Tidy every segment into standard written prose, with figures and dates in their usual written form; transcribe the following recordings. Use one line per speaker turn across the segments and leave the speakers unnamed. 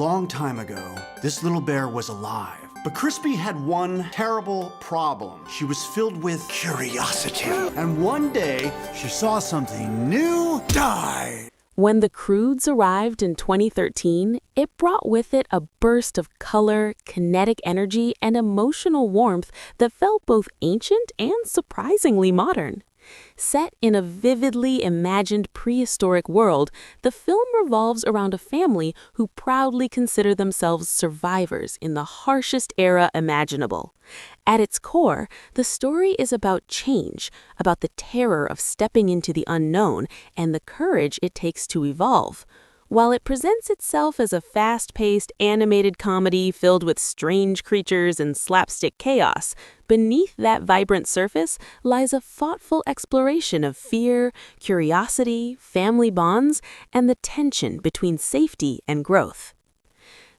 Long time ago, this little bear was alive. But Crispy had one terrible problem. She was filled with curiosity. And one day, she saw something new die.
When the Croods arrived in 2013, it brought with it a burst of color, kinetic energy, and emotional warmth that felt both ancient and surprisingly modern. Set in a vividly imagined prehistoric world, the film revolves around a family who proudly consider themselves survivors in the harshest era imaginable. At its core, the story is about change, about the terror of stepping into the unknown and the courage it takes to evolve. While it presents itself as a fast-paced animated comedy filled with strange creatures and slapstick chaos, beneath that vibrant surface lies a thoughtful exploration of fear, curiosity, family bonds, and the tension between safety and growth.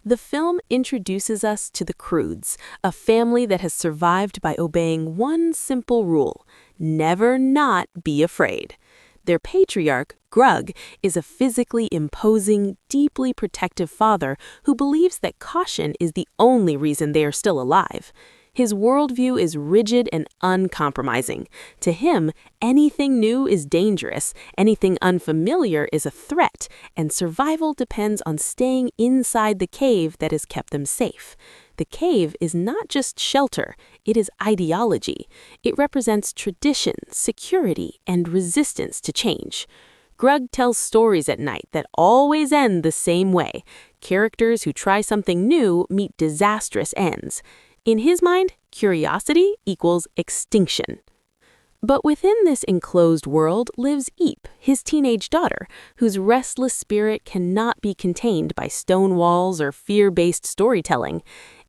The film introduces us to the Croods, a family that has survived by obeying one simple rule: never not be afraid. Their patriarch, Grug, is a physically imposing, deeply protective father who believes that caution is the only reason they are still alive. His worldview is rigid and uncompromising. To him, anything new is dangerous, anything unfamiliar is a threat, and survival depends on staying inside the cave that has kept them safe. The cave is not just shelter, it is ideology. It represents tradition, security, and resistance to change. Grug tells stories at night that always end the same way. Characters who try something new meet disastrous ends. In his mind, curiosity equals extinction. But within this enclosed world lives Eep, his teenage daughter, whose restless spirit cannot be contained by stone walls or fear-based storytelling.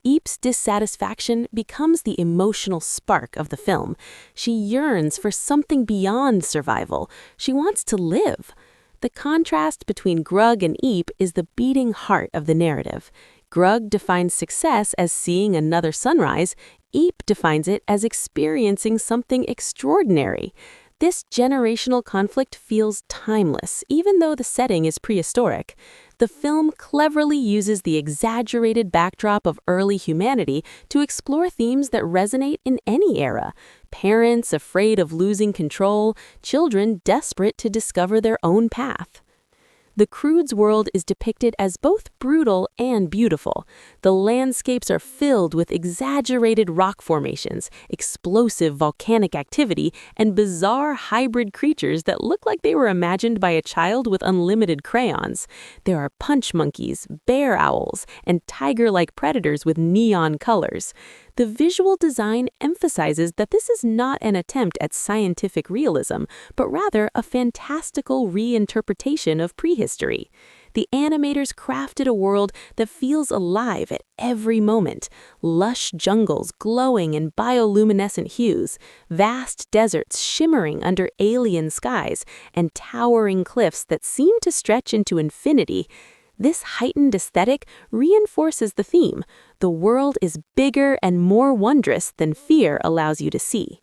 Eep's dissatisfaction becomes the emotional spark of the film. She yearns for something beyond survival. She wants to live. The contrast between Grug and Eep is the beating heart of the narrative. Grug defines success as seeing another sunrise. Eep defines it as experiencing something extraordinary. This generational conflict feels timeless, even though the setting is prehistoric. The film cleverly uses the exaggerated backdrop of early humanity to explore themes that resonate in any era. Parents afraid of losing control, children desperate to discover their own path. The Croods world is depicted as both brutal and beautiful. The landscapes are filled with exaggerated rock formations, explosive volcanic activity, and bizarre hybrid creatures that look like they were imagined by a child with unlimited crayons. There are punch monkeys, bear owls, and tiger-like predators with neon colors. The visual design emphasizes that this is not an attempt at scientific realism, but rather a fantastical reinterpretation of prehistory. The animators crafted a world that feels alive at every moment. Lush jungles glowing in bioluminescent hues, vast deserts shimmering under alien skies, and towering cliffs that seem to stretch into infinity. This heightened aesthetic reinforces the theme: the world is bigger and more wondrous than fear allows you to see.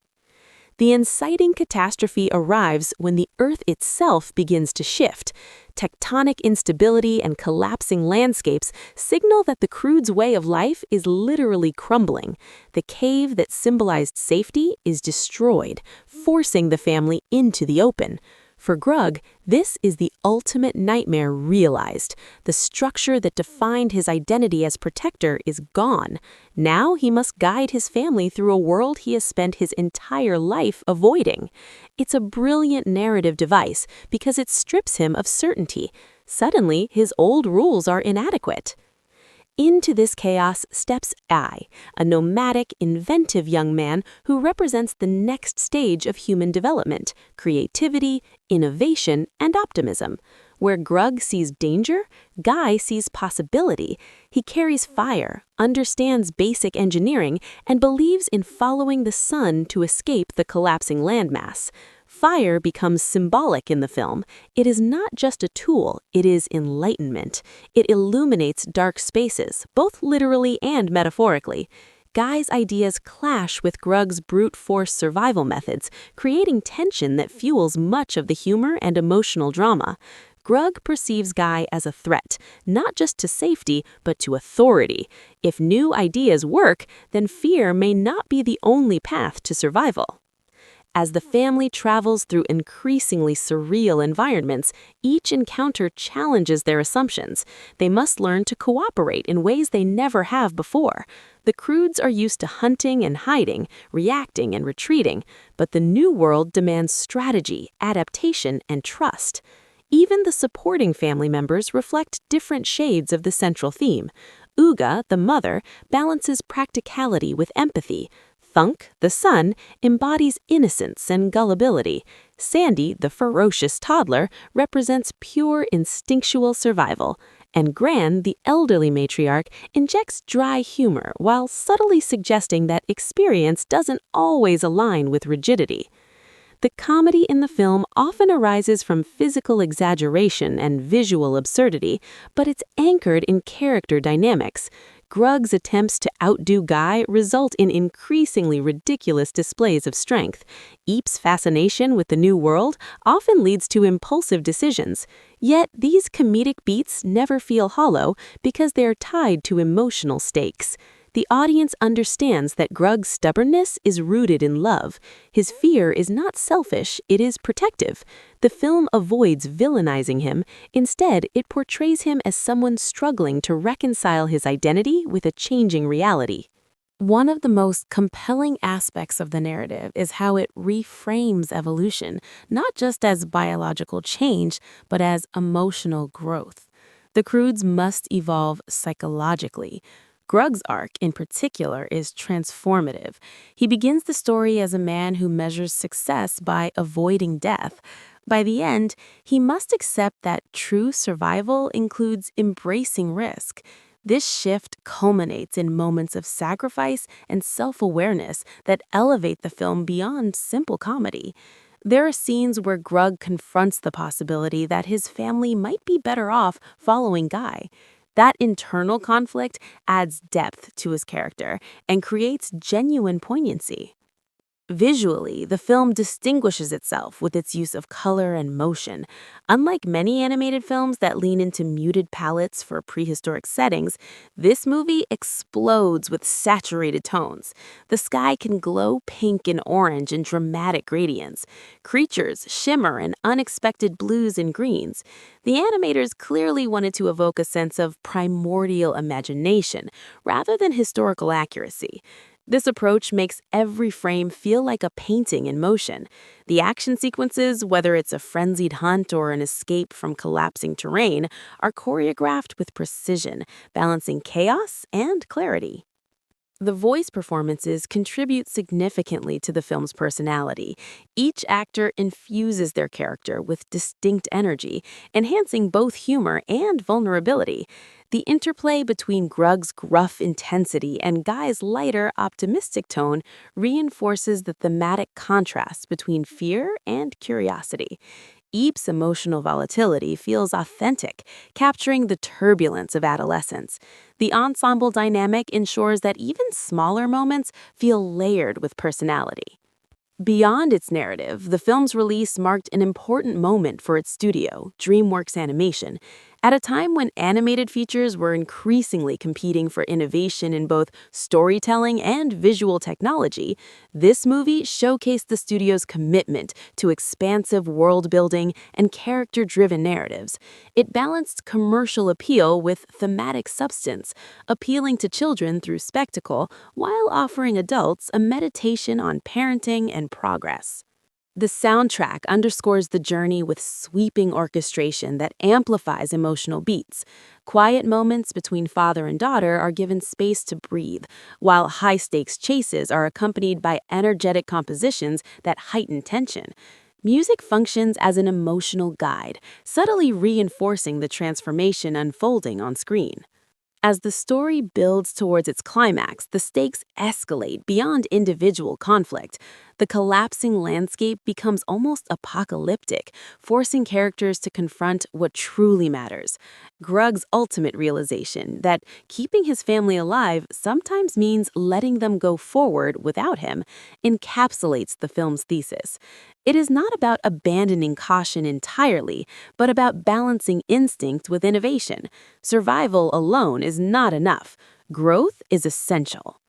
The inciting catastrophe arrives when the Earth itself begins to shift. Tectonic instability and collapsing landscapes signal that the Croods' way of life is literally crumbling. The cave that symbolized safety is destroyed, forcing the family into the open. For Grug, this is the ultimate nightmare realized. The structure that defined his identity as protector is gone. Now he must guide his family through a world he has spent his entire life avoiding. It's a brilliant narrative device because it strips him of certainty. Suddenly, his old rules are inadequate. Into this chaos steps I, a nomadic, inventive young man who represents the next stage of human development: creativity, innovation, and optimism. Where Grug sees danger, Guy sees possibility. He carries fire, understands basic engineering, and believes in following the sun to escape the collapsing landmass. Fire becomes symbolic in the film. It is not just a tool, it is enlightenment. It illuminates dark spaces, both literally and metaphorically. Guy's ideas clash with Grug's brute force survival methods, creating tension that fuels much of the humor and emotional drama. Grug perceives Guy as a threat, not just to safety, but to authority. If new ideas work, then fear may not be the only path to survival. As the family travels through increasingly surreal environments, each encounter challenges their assumptions. They must learn to cooperate in ways they never have before. The Croods are used to hunting and hiding, reacting and retreating, but the new world demands strategy, adaptation, and trust. Even the supporting family members reflect different shades of the central theme. Uga, the mother, balances practicality with empathy. Thunk, the son, embodies innocence and gullibility. Sandy, the ferocious toddler, represents pure instinctual survival. And Gran, the elderly matriarch, injects dry humor while subtly suggesting that experience doesn't always align with rigidity. The comedy in the film often arises from physical exaggeration and visual absurdity, but it's anchored in character dynamics. Grug's attempts to outdo Guy result in increasingly ridiculous displays of strength. Eep's fascination with the new world often leads to impulsive decisions. Yet these comedic beats never feel hollow because they are tied to emotional stakes. The audience understands that Grug's stubbornness is rooted in love. His fear is not selfish, it is protective. The film avoids villainizing him. Instead, it portrays him as someone struggling to reconcile his identity with a changing reality. One of the most compelling aspects of the narrative is how it reframes evolution, not just as biological change, but as emotional growth. The Croods must evolve psychologically. Grug's arc, in particular, is transformative. He begins the story as a man who measures success by avoiding death. By the end, he must accept that true survival includes embracing risk. This shift culminates in moments of sacrifice and self-awareness that elevate the film beyond simple comedy. There are scenes where Grug confronts the possibility that his family might be better off following Guy. That internal conflict adds depth to his character and creates genuine poignancy. Visually, the film distinguishes itself with its use of color and motion. Unlike many animated films that lean into muted palettes for prehistoric settings, this movie explodes with saturated tones. The sky can glow pink and orange in dramatic gradients. Creatures shimmer in unexpected blues and greens. The animators clearly wanted to evoke a sense of primordial imagination rather than historical accuracy. This approach makes every frame feel like a painting in motion. The action sequences, whether it's a frenzied hunt or an escape from collapsing terrain, are choreographed with precision, balancing chaos and clarity. The voice performances contribute significantly to the film's personality. Each actor infuses their character with distinct energy, enhancing both humor and vulnerability. The interplay between Grug's gruff intensity and Guy's lighter, optimistic tone reinforces the thematic contrast between fear and curiosity. Eep's emotional volatility feels authentic, capturing the turbulence of adolescence. The ensemble dynamic ensures that even smaller moments feel layered with personality. Beyond its narrative, the film's release marked an important moment for its studio, DreamWorks Animation. At a time when animated features were increasingly competing for innovation in both storytelling and visual technology, this movie showcased the studio's commitment to expansive world-building and character-driven narratives. It balanced commercial appeal with thematic substance, appealing to children through spectacle while offering adults a meditation on parenting and progress. The soundtrack underscores the journey with sweeping orchestration that amplifies emotional beats. Quiet moments between father and daughter are given space to breathe, while high-stakes chases are accompanied by energetic compositions that heighten tension. Music functions as an emotional guide, subtly reinforcing the transformation unfolding on screen. As the story builds towards its climax, the stakes escalate beyond individual conflict. The collapsing landscape becomes almost apocalyptic, forcing characters to confront what truly matters. Grug's ultimate realization that keeping his family alive sometimes means letting them go forward without him encapsulates the film's thesis. It is not about abandoning caution entirely, but about balancing instinct with innovation. Survival alone is not enough. Growth is essential.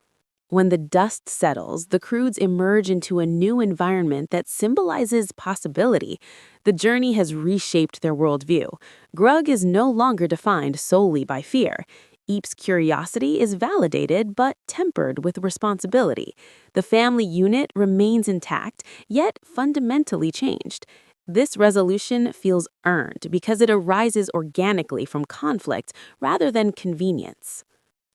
When the dust settles, the Croods emerge into a new environment that symbolizes possibility. The journey has reshaped their worldview. Grug is no longer defined solely by fear. Eep's curiosity is validated but tempered with responsibility. The family unit remains intact, yet fundamentally changed. This resolution feels earned because it arises organically from conflict rather than convenience.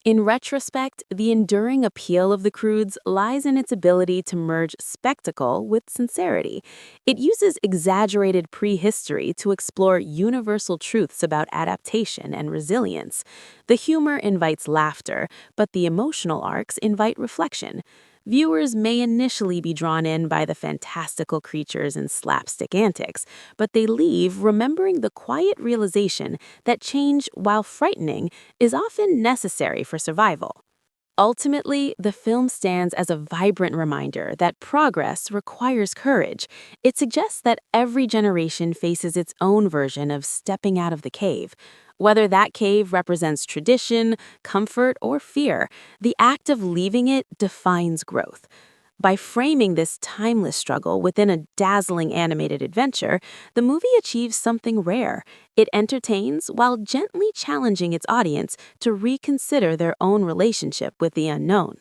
In retrospect, the enduring appeal of the Croods lies in its ability to merge spectacle with sincerity. It uses exaggerated prehistory to explore universal truths about adaptation and resilience. The humor invites laughter, but the emotional arcs invite reflection. Viewers may initially be drawn in by the fantastical creatures and slapstick antics, but they leave remembering the quiet realization that change, while frightening, is often necessary for survival. Ultimately, the film stands as a vibrant reminder that progress requires courage. It suggests that every generation faces its own version of stepping out of the cave. Whether that cave represents tradition, comfort, or fear, the act of leaving it defines growth. By framing this timeless struggle within a dazzling animated adventure, the movie achieves something rare. It entertains while gently challenging its audience to reconsider their own relationship with the unknown.